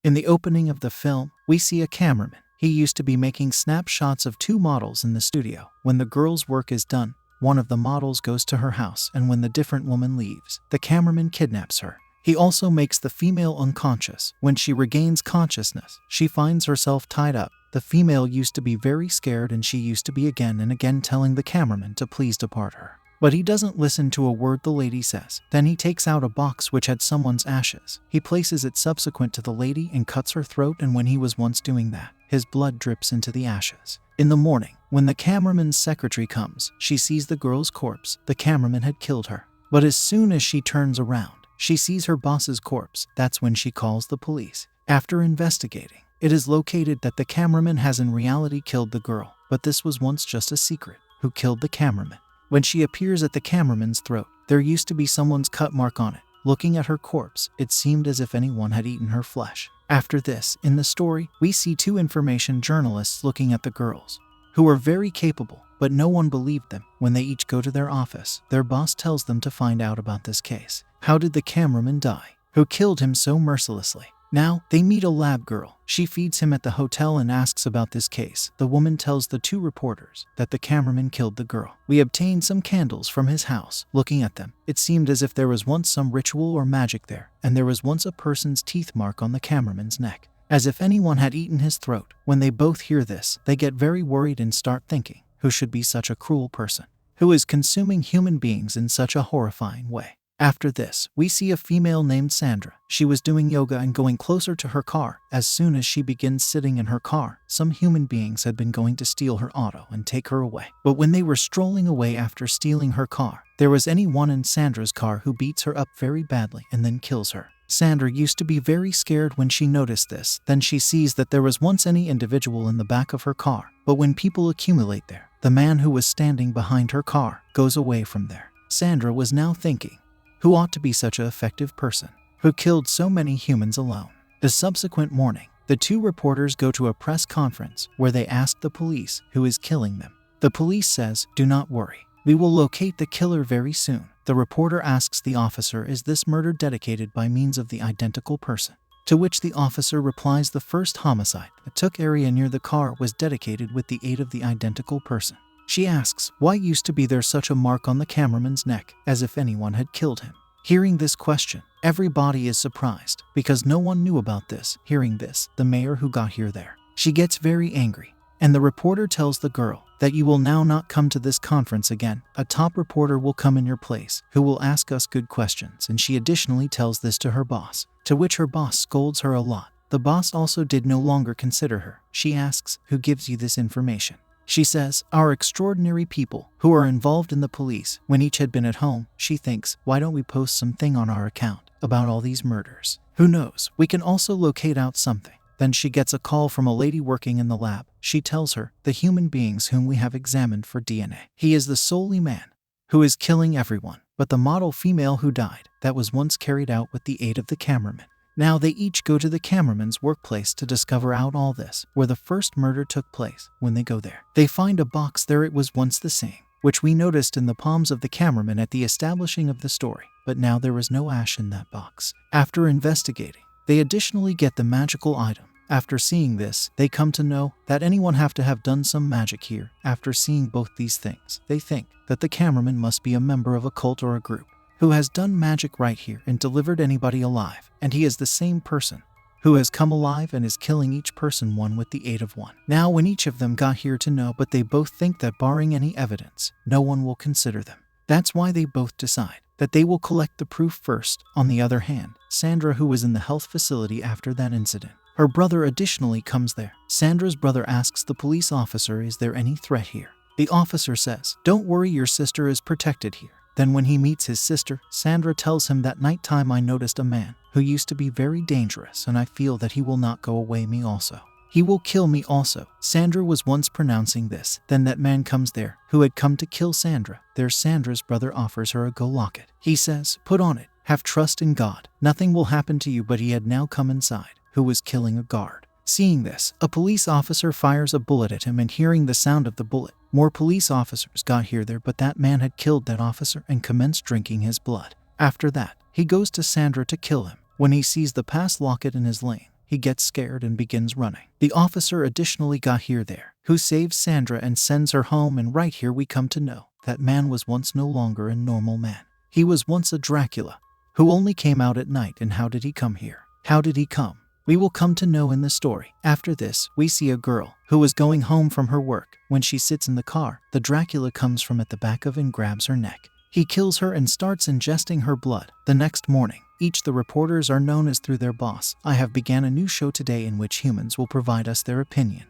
In the opening of the film, we see a cameraman. He used to be making snapshots of two models in the studio. When the girl's work is done, one of the models goes to her house, and when the different woman leaves, the cameraman kidnaps her. He also makes the female unconscious. When she regains consciousness, she finds herself tied up. The female used to be very scared, and she used to be again and again telling the cameraman to please depart her. But he doesn't listen to a word the lady says. Then he takes out a box which had someone's ashes. He places it subsequent to the lady and cuts her throat, and when he was once doing that, his blood drips into the ashes. In the morning, when the cameraman's secretary comes, she sees the girl's corpse. The cameraman had killed her. But as soon as she turns around, she sees her boss's corpse. That's when she calls the police. After investigating, it is located that the cameraman has in reality killed the girl, but this was once just a secret. Who killed the cameraman? When she appears at the cameraman's throat, there used to be someone's cut mark on it. Looking at her corpse, it seemed as if anyone had eaten her flesh. After this, in the story, we see two information journalists looking at the girls, who were very capable, but no one believed them. When they each go to their office, their boss tells them to find out about this case. How did the cameraman die? Who killed him so mercilessly? Now, they meet a lab girl. She feeds him at the hotel and asks about this case. The woman tells the two reporters that the cameraman killed the girl. We obtained some candles from his house. Looking at them, it seemed as if there was once some ritual or magic there, and there was once a person's teeth mark on the cameraman's neck, as if anyone had eaten his throat. When they both hear this, they get very worried and start thinking, who should be such a cruel person? Who is consuming human beings in such a horrifying way? After this, we see a female named Sandra. She was doing yoga and going closer to her car. As soon as she begins sitting in her car, some human beings had been going to steal her auto and take her away. But when they were strolling away after stealing her car, there was anyone in Sandra's car who beats her up very badly and then kills her. Sandra used to be very scared when she noticed this. Then she sees that there was once any individual in the back of her car. But when people accumulate there, the man who was standing behind her car goes away from there. Sandra was now thinking, who ought to be such an effective person, who killed so many humans alone? The subsequent morning, the two reporters go to a press conference where they ask the police who is killing them. The police says, do not worry, we will locate the killer very soon. The reporter asks the officer, is this murder dedicated by means of the identical person? To which the officer replies, the first homicide that took area near the car was dedicated with the aid of the identical person. She asks, why used to be there such a mark on the cameraman's neck, as if anyone had killed him? Hearing this question, everybody is surprised, because no one knew about this. Hearing this, the mayor who got here there, she gets very angry, and the reporter tells the girl that you will now not come to this conference again. A top reporter will come in your place, who will ask us good questions, and she additionally tells this to her boss, to which her boss scolds her a lot. The boss also did no longer consider her. She asks, who gives you this information? She says, our extraordinary people who are involved in the police. When each had been at home, she thinks, why don't we post something on our account about all these murders? Who knows, we can also locate out something. Then she gets a call from a lady working in the lab. She tells her, the human beings whom we have examined for DNA. He is the solely man who is killing everyone, but the model female who died, that was once carried out with the aid of the cameraman. Now they each go to the cameraman's workplace to discover out all this, where the first murder took place. When they go there, they find a box there. It was once the same, which we noticed in the palms of the cameraman at the establishing of the story, but now there was no ash in that box. After investigating, they additionally get the magical item. After seeing this, they come to know that anyone have to have done some magic here. After seeing both these things, they think that the cameraman must be a member of a cult or a group who has done magic right here and delivered anybody alive, and he is the same person who has come alive and is killing each person one with the aid of one. Now when each of them got here to know, but they both think that barring any evidence, no one will consider them. That's why they both decide that they will collect the proof first. On the other hand, Sandra, who was in the health facility after that incident, her brother additionally comes there. Sandra's brother asks the police officer, is there any threat here? The officer says, don't worry, your sister is protected here. Then when he meets his sister, Sandra tells him that nighttime I noticed a man who used to be very dangerous, and I feel that he will not go away me also. He will kill me also. Sandra was once pronouncing this. Then that man comes there, who had come to kill Sandra. There Sandra's brother offers her a gold locket. He says, put on it, have trust in God. Nothing will happen to you. But he had now come inside, who was killing a guard. Seeing this, a police officer fires a bullet at him, and hearing the sound of the bullet, more police officers got here there, but that man had killed that officer and commenced drinking his blood. After that, he goes to Sandra to kill him. When he sees the pass locket in his lane, he gets scared and begins running. The officer additionally got here there, who saves Sandra and sends her home, and right here we come to know that man was once no longer a normal man. He was once a Dracula, who only came out at night. And how did he come here? How did he come? We will come to know in the story. After this, we see a girl who was going home from her work. When she sits in the car, the Dracula comes from at the back of and grabs her neck. He kills her and starts ingesting her blood. The next morning, each the reporters are known as through their boss. I have began a new show today in which humans will provide us their opinion.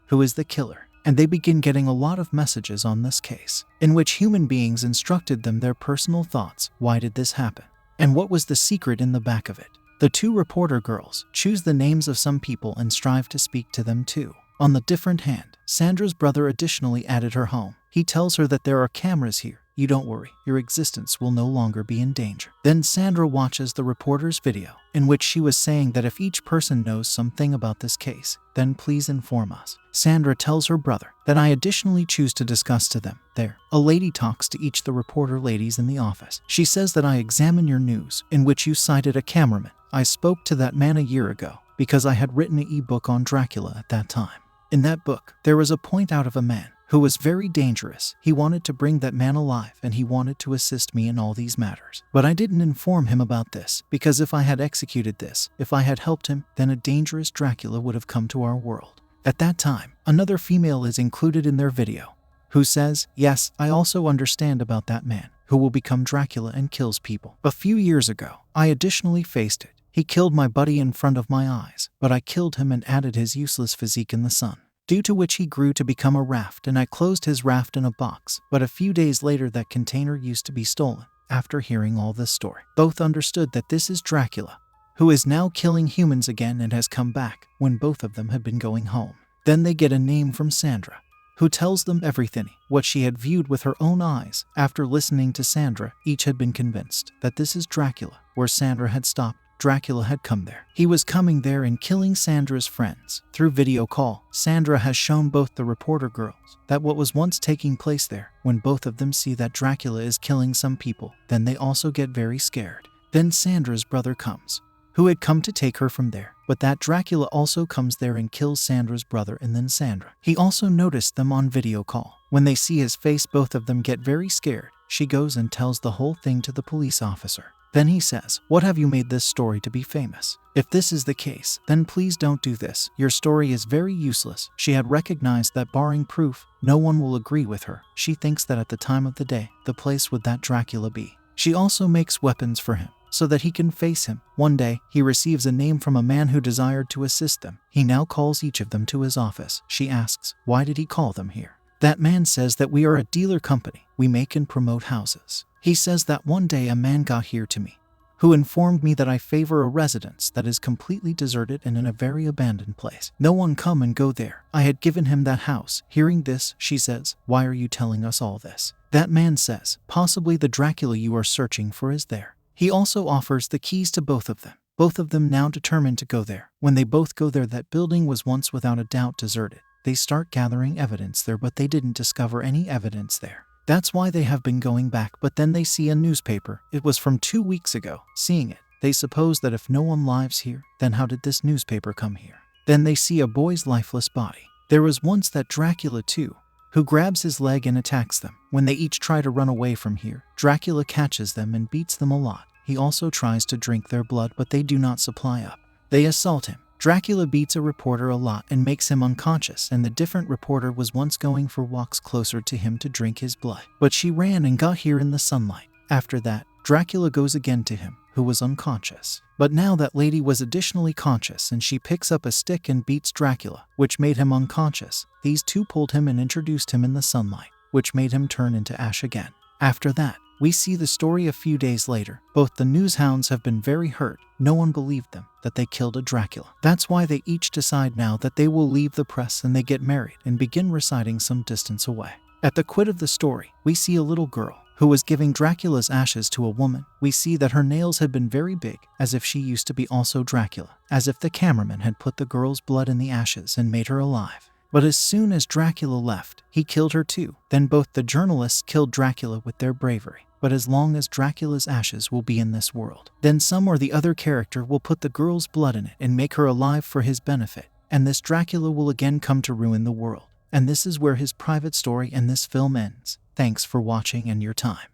Who is the killer? And they begin getting a lot of messages on this case, in which human beings instructed them their personal thoughts. Why did this happen? And what was the secret in the back of it? The two reporter girls choose the names of some people and strive to speak to them too. On the different hand, Sandra's brother additionally added her home. He tells her that there are cameras here. You don't worry, your existence will no longer be in danger. Then Sandra watches the reporter's video, in which she was saying that if each person knows something about this case, then please inform us. Sandra tells her brother that I additionally choose to discuss to them. There, a lady talks to each the reporter ladies in the office. She says that I examine your news, in which you cited a cameraman. I spoke to that man a year ago, because I had written an e-book on Dracula at that time. In that book, there was a point out of a man who was very dangerous. He wanted to bring that man alive, and he wanted to assist me in all these matters. But I didn't inform him about this, because if I had executed this, if I had helped him, then a dangerous Dracula would have come to our world. At that time, another female is included in their video, who says, yes, I also understand about that man, who will become Dracula and kills people. A few years ago, I additionally faced it. He killed my buddy in front of my eyes, but I killed him and added his useless physique in the sun, due to which he grew to become a raft, and I closed his raft in a box. But a few days later that container used to be stolen. After hearing all this story, both understood that this is Dracula, who is now killing humans again and has come back when both of them had been going home. Then they get a name from Sandra, who tells them everything, what she had viewed with her own eyes. After listening to Sandra, each had been convinced that this is Dracula. Where Sandra had stopped, Dracula had come there. He was coming there and killing Sandra's friends. Through video call, Sandra has shown both the reporter girls that what was once taking place there. When both of them see that Dracula is killing some people, then they also get very scared. Then Sandra's brother comes, who had come to take her from there. But that Dracula also comes there and kills Sandra's brother and then Sandra. He also noticed them on video call. When they see his face, both of them get very scared. She goes and tells the whole thing to the police officer. Then he says, what have you made this story to be famous? If this is the case, then please don't do this. Your story is very useless. She had recognized that barring proof, no one will agree with her. She thinks that at the time of the day, the place would that Dracula be. She also makes weapons for him, so that he can face him. One day, he receives a name from a man who desired to assist them. He now calls each of them to his office. She asks, why did he call them here? That man says that we are a dealer company. We make and promote houses. He says that one day a man got here to me, who informed me that I favor a residence that is completely deserted and in a very abandoned place. No one come and go there. I had given him that house. Hearing this, she says, why are you telling us all this? That man says, possibly the Dracula you are searching for is there. He also offers the keys to both of them. Both of them now determined to go there. When they both go there, that building was once without a doubt deserted. They start gathering evidence there, but they didn't discover any evidence there. That's why they have been going back, but then they see a newspaper. It was from 2 weeks ago. Seeing it, they suppose that if no one lives here, then how did this newspaper come here? Then they see a boy's lifeless body. There was once that Dracula too, who grabs his leg and attacks them. When they each try to run away from here, Dracula catches them and beats them a lot. He also tries to drink their blood, but they do not supply up. They assault him. Dracula beats a reporter a lot and makes him unconscious, and the different reporter was once going for walks closer to him to drink his blood. But she ran and got here in the sunlight. After that, Dracula goes again to him, who was unconscious. But now that lady was additionally conscious, and she picks up a stick and beats Dracula, which made him unconscious. These two pulled him and introduced him in the sunlight, which made him turn into ash again. After that, we see the story a few days later. Both the newshounds have been very hurt. No one believed them, that they killed a Dracula. That's why they each decide now that they will leave the press, and they get married and begin residing some distance away. At the quit of the story, we see a little girl who was giving Dracula's ashes to a woman. We see that her nails had been very big, as if she used to be also Dracula, as if the cameraman had put the girl's blood in the ashes and made her alive. But as soon as Dracula left, he killed her too. Then both the journalists killed Dracula with their bravery. but as long as Dracula's ashes will be in this world. Then some or the other character will put the girl's blood in it and make her alive for his benefit, and this Dracula will again come to ruin the world. And this is where his private story in this film ends. Thanks for watching and your time.